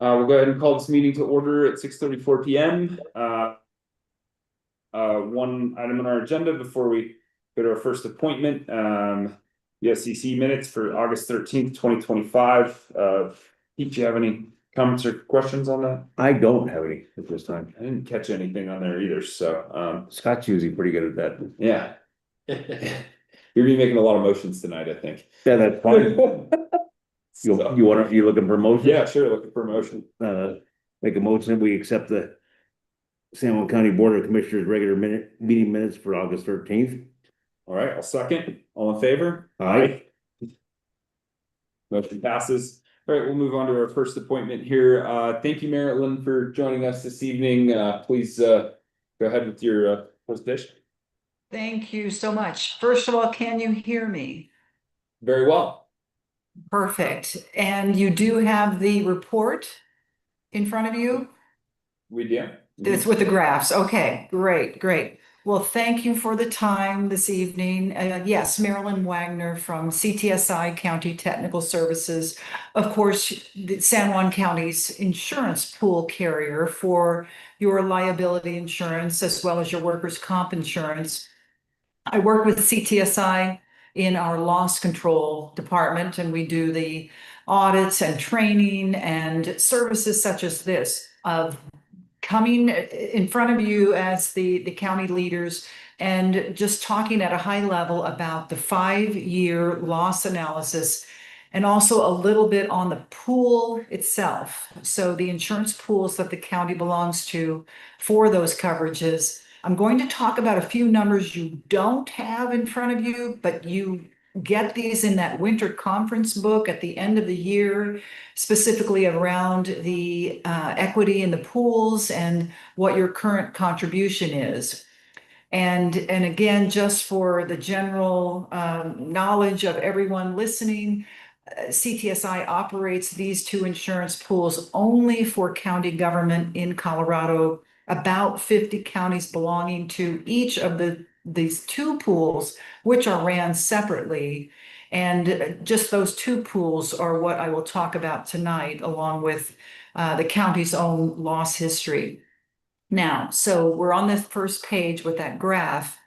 We'll go ahead and call this meeting to order at 6:34 p.m. One item on our agenda before we go to our first appointment. The SEC minutes for August 13th, 2025. Pete, do you have any comments or questions on that? I don't have any at this time. I didn't catch anything on there either, so Scott's usually pretty good at that. yeah. You're gonna be making a lot of motions tonight, I think. Yeah, that's fine. You looking for a motion? Yeah, sure, looking for a motion. Make a motion that we accept the San Juan County Board of Commissioners regular meeting minutes for August 13th. All right, I'll second. All in favor? Aye. Motion passes. All right, we'll move on to our first appointment here. Thank you, Marilyn, for joining us this evening. Please go ahead with your presentation. Thank you so much. First of all, can you hear me? Very well. Perfect. And you do have the report in front of you? We do. It's with the graphs. Okay, great. Well, thank you for the time this evening. Yes, Marilyn Wagner from CTSI County Technical Services. Of course, the San Juan County's insurance pool carrier for your liability insurance as well as your workers' comp insurance. I work with CTSI in our loss control department, and we do the audits and training and services such as this of coming in front of you as the county leaders and just talking at a high level about the 5-year loss analysis and also a little bit on the pool itself. So the insurance pools that the county belongs to for those coverages. I'm going to talk about a few numbers you don't have in front of you, but you get these in that winter conference book at the end of the year, specifically around the equity in the pools and what your current contribution is. And again, just for the general knowledge of everyone listening, CTSI operates these two insurance pools only for county government in Colorado, about 50 counties belonging to each of these two pools, which are ran separately. And just those two pools are what I will talk about tonight, along with the county's own loss history. Now, so we're on this first page with that graph,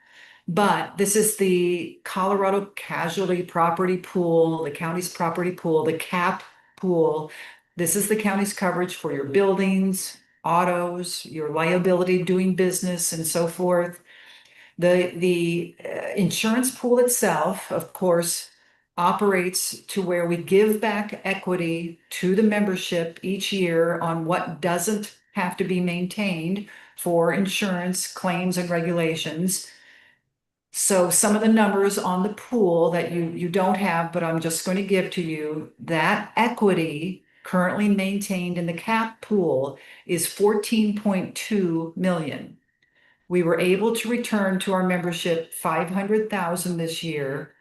but this is the Colorado Casualty Property Pool, the county's property pool, the CAP pool. This is the county's coverage for your buildings, autos, your liability doing business, and so forth. The insurance pool itself, of course, operates to where we give back equity to the membership each year on what doesn't have to be maintained for insurance claims and regulations. So some of the numbers on the pool that you don't have, but I'm just going to give to you, that equity currently maintained in the CAP pool is 14.2 million. We were able to return to our membership 500,000 this year.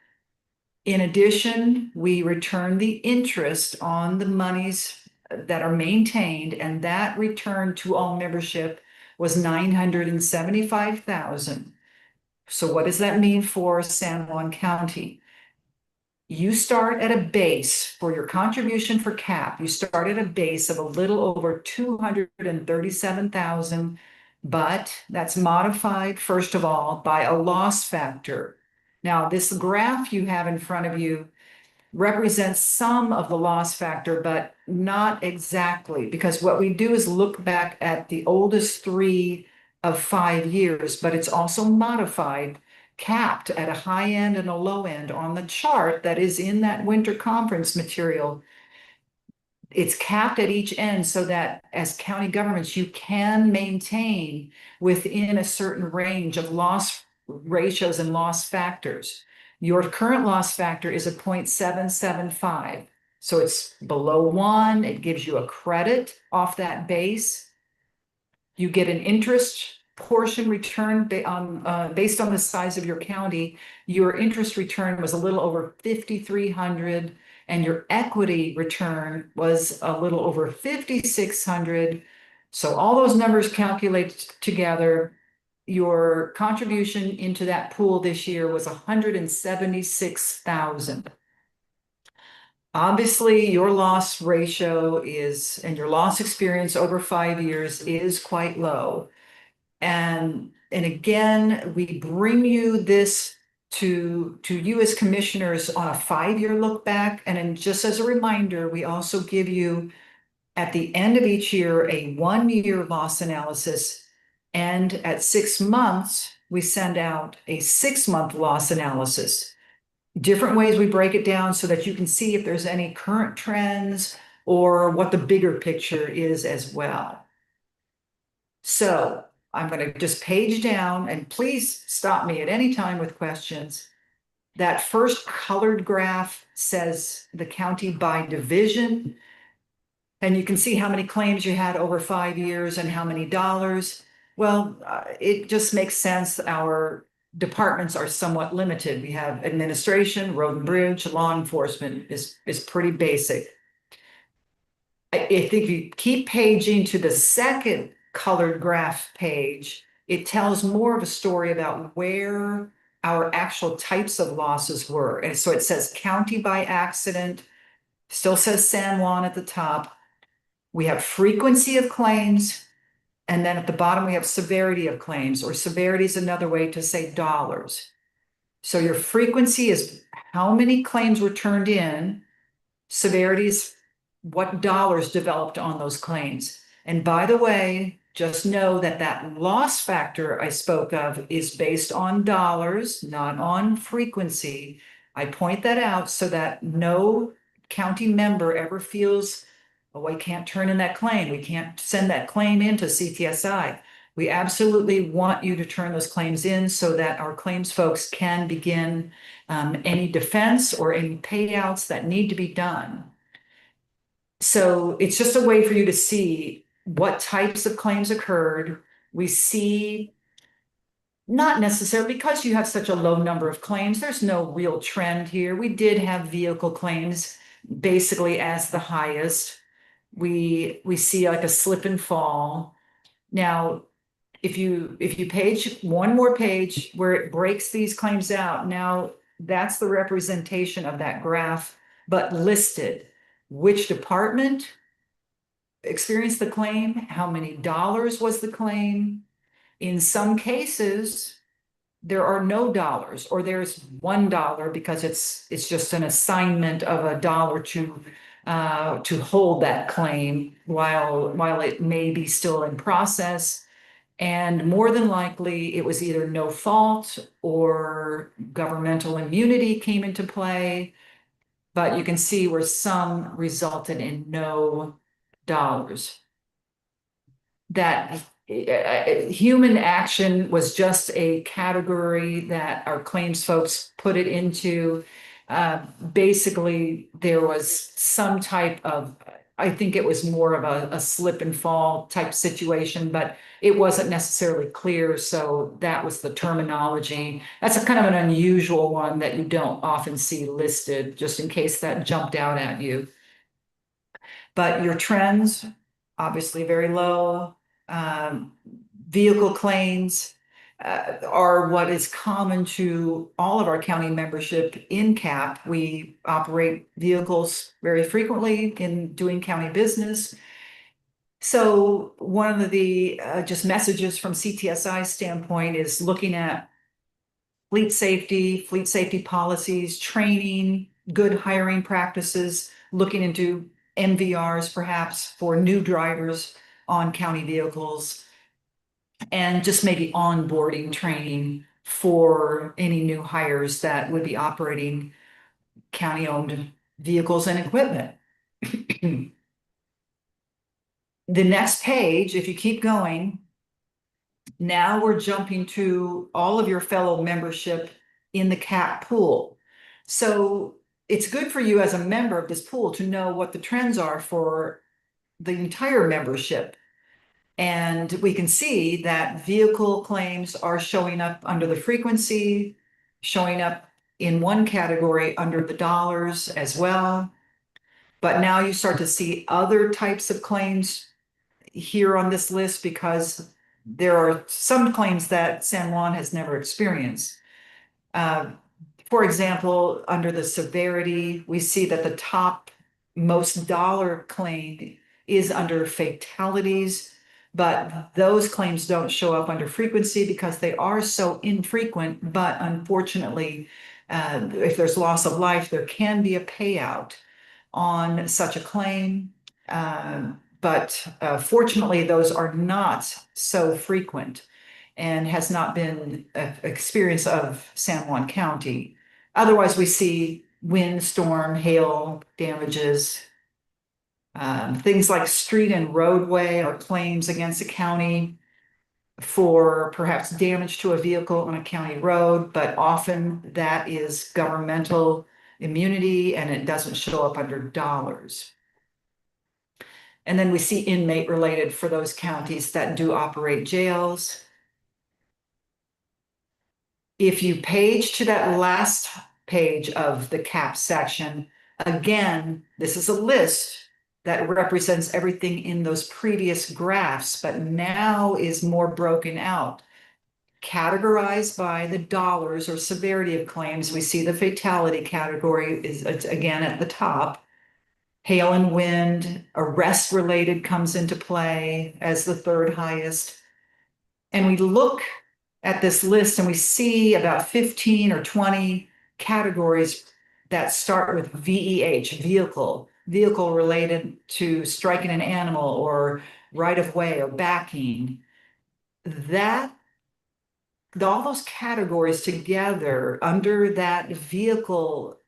In addition, we returned the interest on the monies that are maintained, and that return to all membership was 975,000. So what does that mean for San Juan County? You start at a base for your contribution for CAP. You start at a base of a little over 237,000, but that's modified, first of all, by a loss factor. Now, this graph you have in front of you represents some of the loss factor, but not exactly, because what we do is look back at the oldest 3 of 5 years, but it's also modified, capped at a high end and a low end on the chart that is in that winter conference material. It's capped at each end so that as county governments, you can maintain within a certain range of loss ratios and loss factors. Your current loss factor is a 0.775. So it's below 1. It gives you a credit off that base. You get an interest portion return based on the size of your county. Your interest return was a little over 5,300, and your equity return was a little over 5,600. So all those numbers calculated together, your contribution into that pool this year was 176,000. Obviously, your loss ratio is, and your loss experience over 5 years is quite low. And again, we bring you this to you as commissioners on a 5-year look back. And then just as a reminder, we also give you at the end of each year a 1-year loss analysis. And at 6 months, we send out a 6-month loss analysis. Different ways we break it down so that you can see if there's any current trends or what the bigger picture is as well. So I'm going to just page down, and please stop me at any time with questions. That first colored graph says the county by division. And you can see how many claims you had over 5 years and how many dollars. Well, it just makes sense. Our departments are somewhat limited. We have administration, road and bridge, law enforcement is pretty basic. I think if you keep paging to the second colored graph page, it tells more of a story about where our actual types of losses were. And so it says county by accident, still says San Juan at the top. We have frequency of claims, and then at the bottom, we have severity of claims, or severity is another way to say dollars. So your frequency is how many claims were turned in, severity is what dollars developed on those claims. And by the way, just know that that loss factor I spoke of is based on dollars, not on frequency. I point that out so that no county member ever feels, oh, I can't turn in that claim. We can't send that claim into CTSI. We absolutely want you to turn those claims in so that our claims folks can begin any defense or any payouts that need to be done. So it's just a way for you to see what types of claims occurred. We see not necessarily because you have such a low number of claims, there's no real trend here. We did have vehicle claims basically as the highest. We see like a slip and fall. Now, if you page one more page where it breaks these claims out, now that's the representation of that graph, but listed. Which department experienced the claim? How many dollars was the claim? In some cases, there are no dollars, or there's $1 because it's just an assignment of $1 to hold that claim while it may be still in process. And more than likely, it was either no fault or governmental immunity came into play. But you can see where some resulted in no dollars. That human action was just a category that our claims folks put it into. Basically, there was some type of, I think it was more of a slip and fall type situation, but it wasn't necessarily clear. So that was the terminology. That's a kind of an unusual one that you don't often see listed, just in case that jumped out at you. But your trends, obviously very low. Vehicle claims are what is common to all of our county membership in CAP. We operate vehicles very frequently in doing county business. So one of the just messages from CTSI standpoint is looking at fleet safety policies, training, good hiring practices, looking into MVRs perhaps for new drivers on county vehicles, and just maybe onboarding training for any new hires that would be operating county-owned vehicles and equipment. The next page, if you keep going, now we're jumping to all of your fellow membership in the CAP pool. So it's good for you as a member of this pool to know what the trends are for the entire membership. And we can see that vehicle claims are showing up under the frequency, showing up in one category under the dollars as well. But now you start to see other types of claims here on this list because there are some claims that San Juan has never experienced. for example, under the severity, we see that the top most dollar claim is under fatalities, but those claims don't show up under frequency because they are so infrequent. But unfortunately, if there's loss of life, there can be a payout on such a claim. But fortunately, those are not so frequent and has not been an experience of San Juan County. Otherwise, we see wind, storm, hail damages, things like street and roadway or claims against the county for perhaps damage to a vehicle on a county road, but often that is governmental immunity and it doesn't show up under dollars. And then we see inmate related for those counties that do operate jails. If you page to that last page of the cap section, again, this is a list that represents everything in those previous graphs, but now is more broken out, categorized by the dollars or severity of claims. We see the fatality category is again at the top. Hail and wind, arrest related comes into play as the third highest. And we look at this list and we see about 15 or 20 categories that start with VEH, vehicle related to striking an animal or right of way or backing. That all those categories together under that vehicle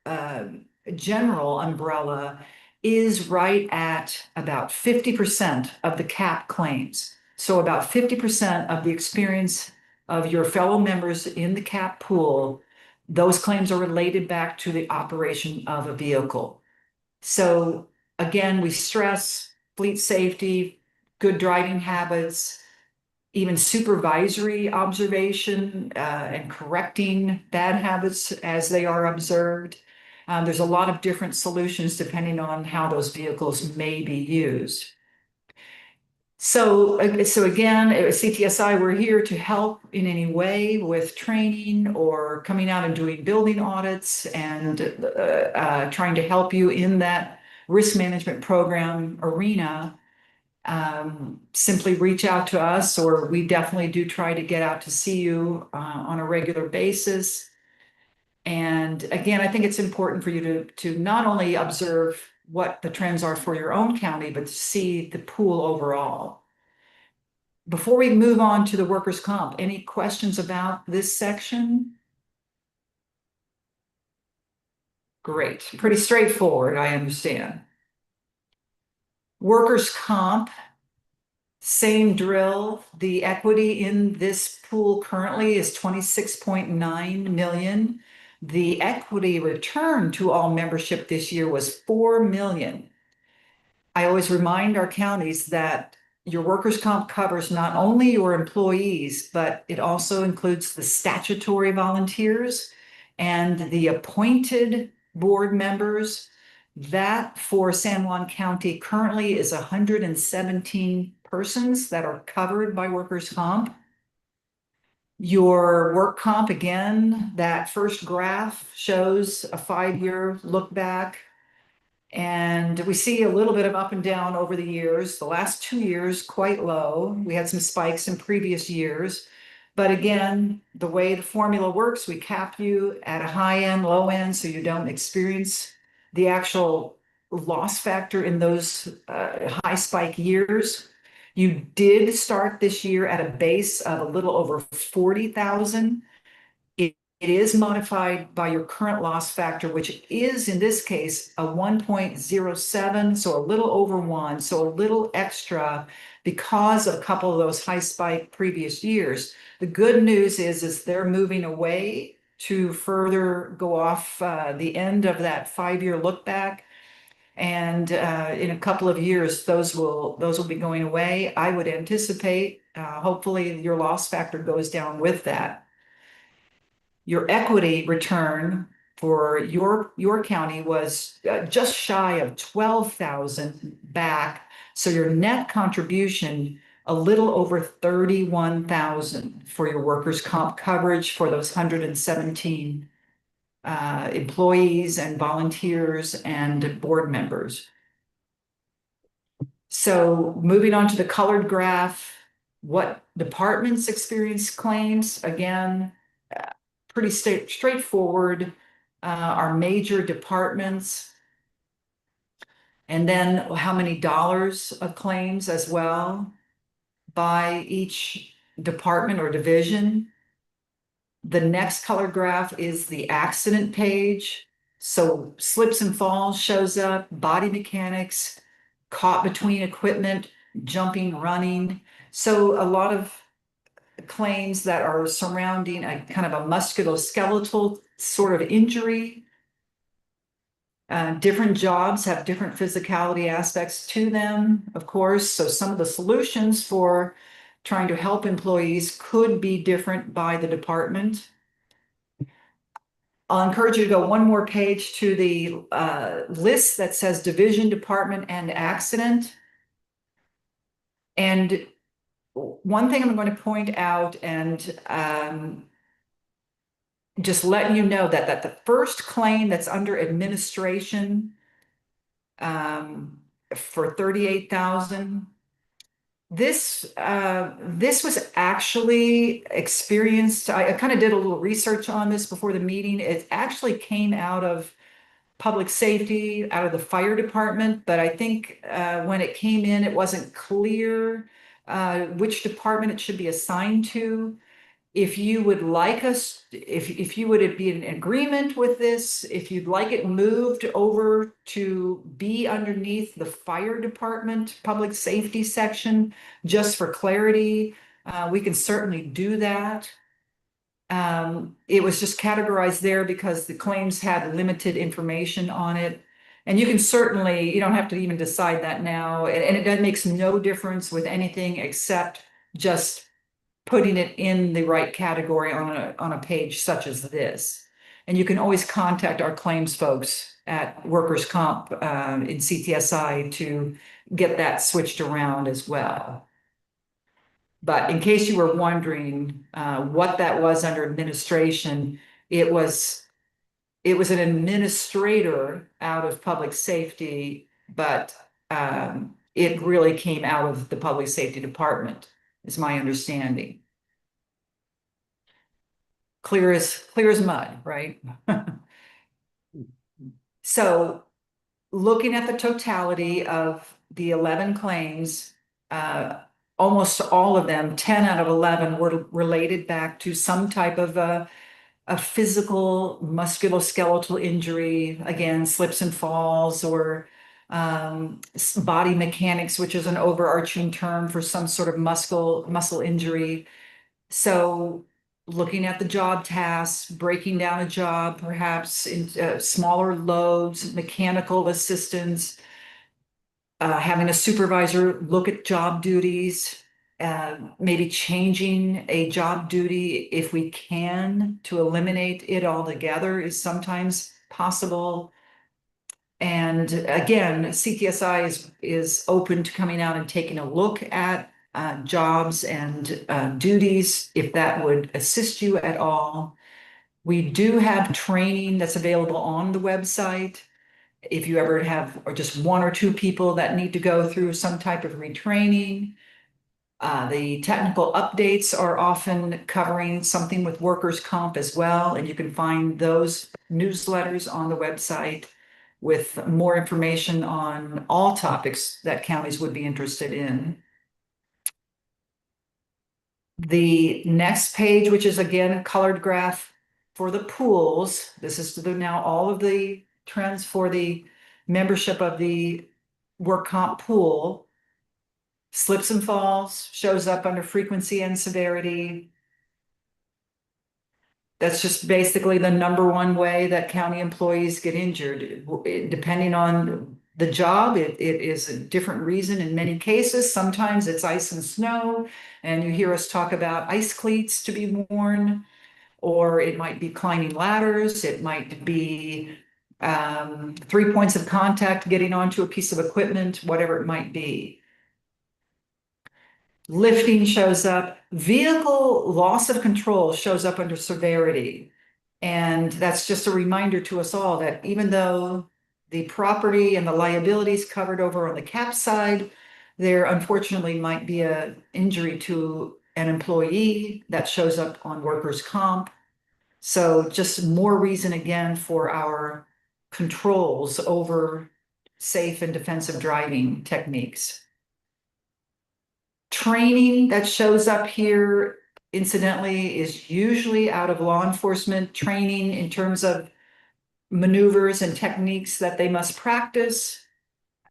general umbrella is right at about 50% of the cap claims. So about 50% of the experience of your fellow members in the cap pool, those claims are related back to the operation of a vehicle. So again, we stress fleet safety, good driving habits, even supervisory observation and correcting bad habits as they are observed. There's a lot of different solutions depending on how those vehicles may be used. So again, at CTSI, we're here to help in any way with training or coming out and doing building audits and trying to help you in that risk management program arena. Simply reach out to us, or we definitely do try to get out to see you on a regular basis. And again, I think it's important for you to not only observe what the trends are for your own county, but to see the pool overall. Before we move on to the workers' comp, any questions about this section? Great, pretty straightforward, I understand. Workers' comp, same drill. The equity in this pool currently is 26.9 million. The equity return to all membership this year was 4 million. I always remind our counties that your workers' comp covers not only your employees, but it also includes the statutory volunteers and the appointed board members. That for San Juan County currently is 117 persons that are covered by workers' comp. Your work comp, again, that first graph shows a 5-year look back. And we see a little bit of up and down over the years. The last 2 years, quite low. We had some spikes in previous years. But again, the way the formula works, we cap you at a high end, low end, so you don't experience the actual loss factor in those high spike years. You did start this year at a base of a little over 40,000. It is modified by your current loss factor, which is in this case a 1.07, so a little over 1, so a little extra because of a couple of those high spike previous years. The good news is they're moving away to further go off the end of that 5-year look back. And in a couple of years, those will be going away. I would anticipate, hopefully your loss factor goes down with that. Your equity return for your county was just shy of 12,000 back. So your net contribution, a little over 31,000 for your workers' comp coverage for those 117 employees and volunteers and board members. So moving on to the colored graph, what departments experience claims? Again, pretty straightforward. Our major departments. And then how many dollars of claims as well by each department or division. The next color graph is the accident page. So slips and falls shows up, body mechanics, caught between equipment, jumping, running. So a lot of claims that are surrounding a kind of a musculoskeletal sort of injury. Different jobs have different physicality aspects to them, of course. So some of the solutions for trying to help employees could be different by the department. I'll encourage you to go one more page to the list that says division, department, and accident. And one thing I'm going to point out and just letting you know that the first claim that's under administration for 38,000. This was actually experienced. I kind of did a little research on this before the meeting. It actually came out of public safety, out of the fire department, but I think when it came in, it wasn't clear which department it should be assigned to. If you would like us, if you would be in agreement with this, if you'd like it moved over to be underneath the fire department, public safety section, just for clarity, we can certainly do that. It was just categorized there because the claims had limited information on it. And you can certainly, you don't have to even decide that now. And it makes no difference with anything except just putting it in the right category on a page such as this. And you can always contact our claims folks at Workers' Comp in CTSI to get that switched around as well. But in case you were wondering what that was under administration, it was an administrator out of public safety, but it really came out of the public safety department, is my understanding. Clear as mud, right? So looking at the totality of the 11 claims, almost all of them, 10 out of 11 were related back to some type of a physical musculoskeletal injury, again, slips and falls, or body mechanics, which is an overarching term for some sort of muscle injury. So looking at the job tasks, breaking down a job, perhaps into smaller loads, mechanical assistance, having a supervisor look at job duties, maybe changing a job duty if we can to eliminate it altogether is sometimes possible. And again, CTSI is open to coming out and taking a look at jobs and duties if that would assist you at all. We do have training that's available on the website. If you ever have or just one or two people that need to go through some type of retraining. The technical updates are often covering something with workers' comp as well, and you can find those newsletters on the website with more information on all topics that counties would be interested in. The next page, which is again a colored graph for the pools. This is now all of the trends for the membership of the work comp pool. Slips and falls shows up under frequency and severity. That's just basically the number one way that county employees get injured. Depending on the job, it is a different reason in many cases. Sometimes it's ice and snow, and you hear us talk about ice cleats to be worn, or it might be climbing ladders. It might be 3 points of contact getting onto a piece of equipment, whatever it might be. Lifting shows up. Vehicle loss of control shows up under severity. And that's just a reminder to us all that even though the property and the liabilities covered over on the cap side, there unfortunately might be an injury to an employee that shows up on workers' comp. So just more reason again for our controls over safe and defensive driving techniques. Training that shows up here incidentally is usually out of law enforcement training in terms of maneuvers and techniques that they must practice.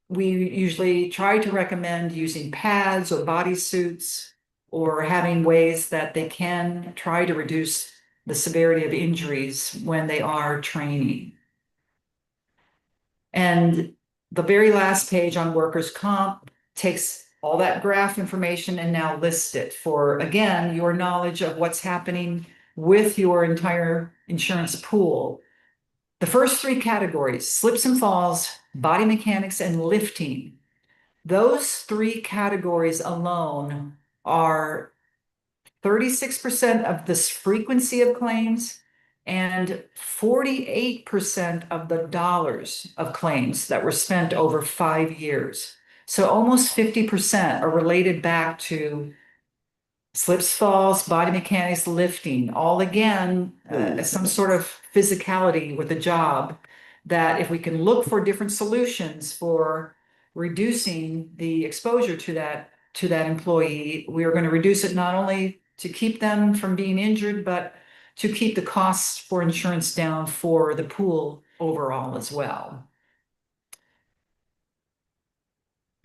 We usually try to recommend using pads or bodysuits or having ways that they can try to reduce the severity of injuries when they are training. And the very last page on workers' comp takes all that graph information and now lists it for, again, your knowledge of what's happening with your entire insurance pool. The first three categories, slips and falls, body mechanics, and lifting. Those three categories alone are 36% of this frequency of claims and 48% of the dollars of claims that were spent over 5 years. So almost 50% are related back to slips, falls, body mechanics, lifting, all again, some sort of physicality with the job that if we can look for different solutions for reducing the exposure to that employee, we are going to reduce it not only to keep them from being injured, but to keep the costs for insurance down for the pool overall as well.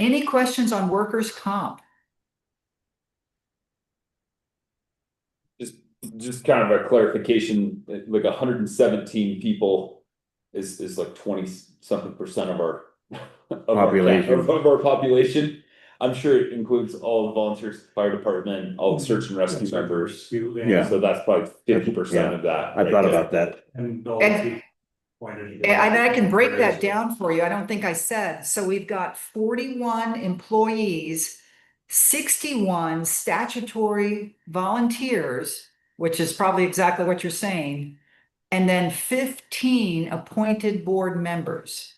Any questions on workers' comp? Just kind of a clarification, like 117 people is like 20-something% of our Population. of our population. I'm sure it includes all the volunteers, fire department, all the search and rescue members. Yeah. So that's probably 50% of that. I thought about that. And I can break that down for you. I don't think I said. So we've got 41 employees, 61 statutory volunteers, which is probably exactly what you're saying, and then 15 appointed board members.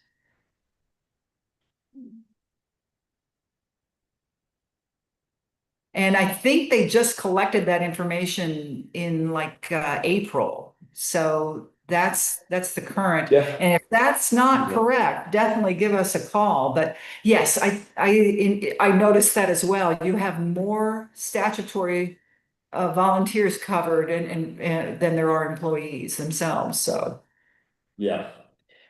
And I think they just collected that information in like April. So that's the current. Yeah. And if that's not correct, definitely give us a call. But yes, I noticed that as well. You have more statutory volunteers covered and than there are employees themselves. So Yeah.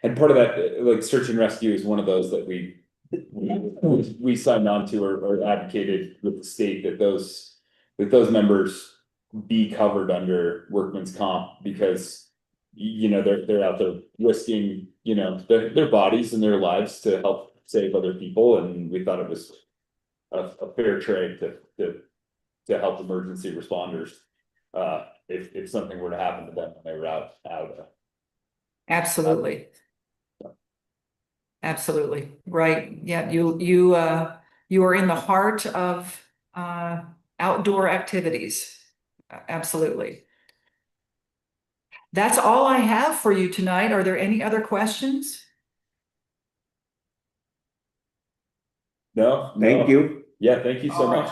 And part of that, like search and rescue is one of those that we signed on to or advocated with the state that those members be covered under workman's comp because they're out there risking their bodies and their lives to help save other people, and we thought it was a fair trade to help emergency responders if something were to happen to them when they were out. absolutely. Absolutely, right. Yeah, you are in the heart of outdoor activities. Absolutely. That's all I have for you tonight. Are there any other questions? No, Thank you. Yeah, thank you so much.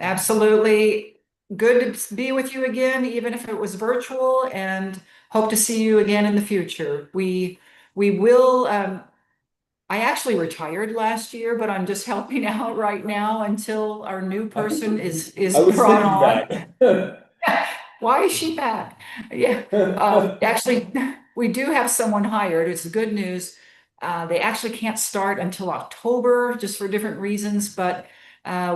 Absolutely. Good to be with you again, even if it was virtual, and hope to see you again in the future. We will I actually retired last year, but I'm just helping out right now until our new person is I was brought thinking on. that. Why is she back? Yeah, actually, we do have someone hired. It's good news. They actually can't start until October, just for different reasons, but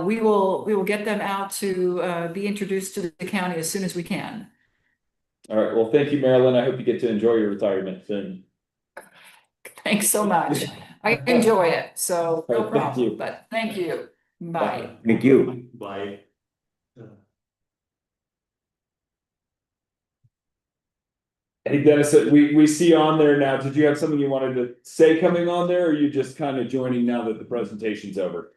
we will get them out to be introduced to the county as soon as we can. All right, well, thank you, Marilyn. I hope you get to enjoy your retirement soon. Thanks so much. I enjoy it, so no All right, thank problem, you. but thank you. Bye. Thank you. Bye. Hey, Dennis, we see on there now. Did you have something you wanted to say coming on there, or are you just kind of joining now that the presentation's over?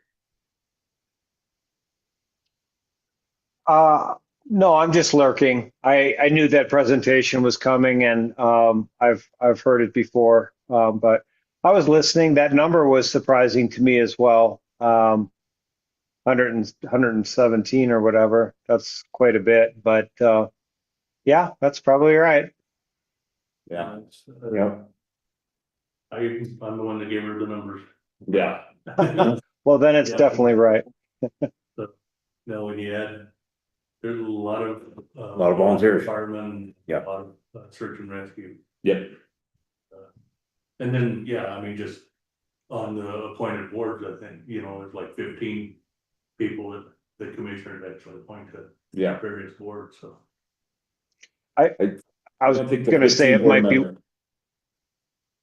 No, I'm just lurking. I knew that presentation was coming and I've heard it before. But I was listening. That number was surprising to me as well. 117 or whatever. That's quite a bit, but yeah, that's probably right. Yeah, Yeah. I'm the one that gave her the numbers. yeah, Well, then it's Yeah. definitely right. Now, when you add, there's a lot of. Lot of volunteers. Firemen. Yeah. A lot of search and rescue. yep, And then, yeah, I mean, just on the appointed boards, I think, there's like 15 people that the commissioners actually appoint to yeah. various boards, so. I was don't think the going to say 15 it might board be member-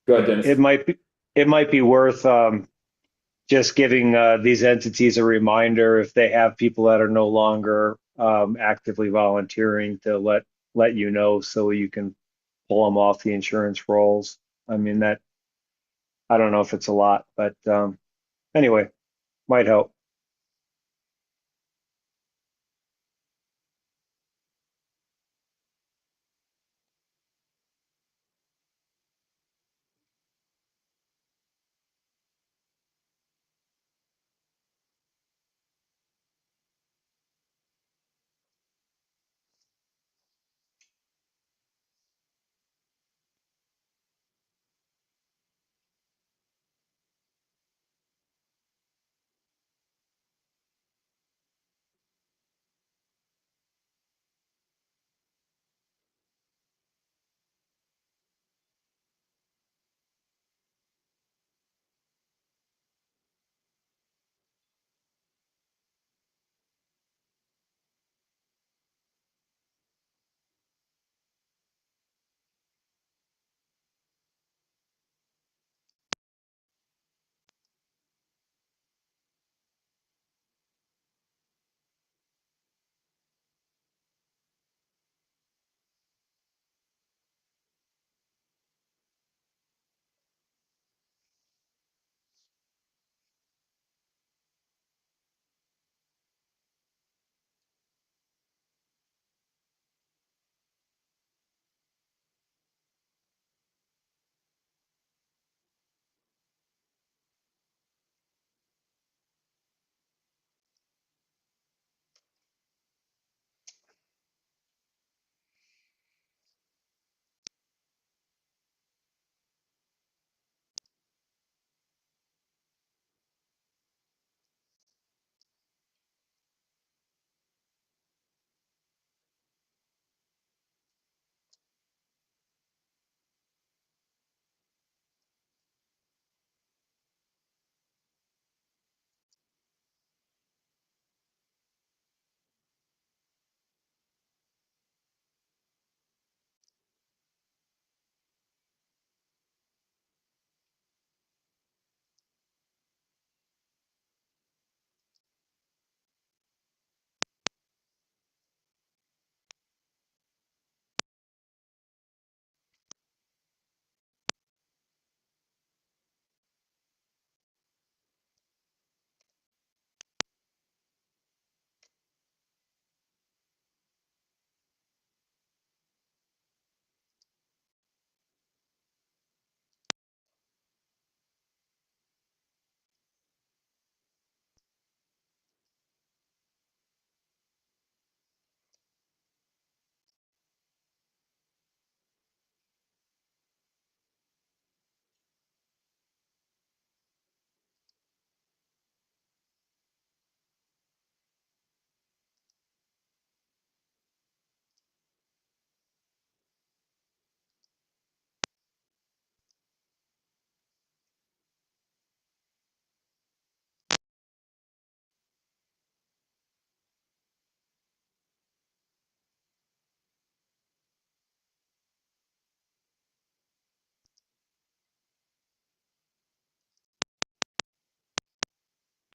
Go ahead, Dennis. it might be worth just giving these entities a reminder if they have people that are no longer actively volunteering to let you know so you can pull them off the insurance rolls. I mean, that I don't know if it's a lot, but anyway, might help.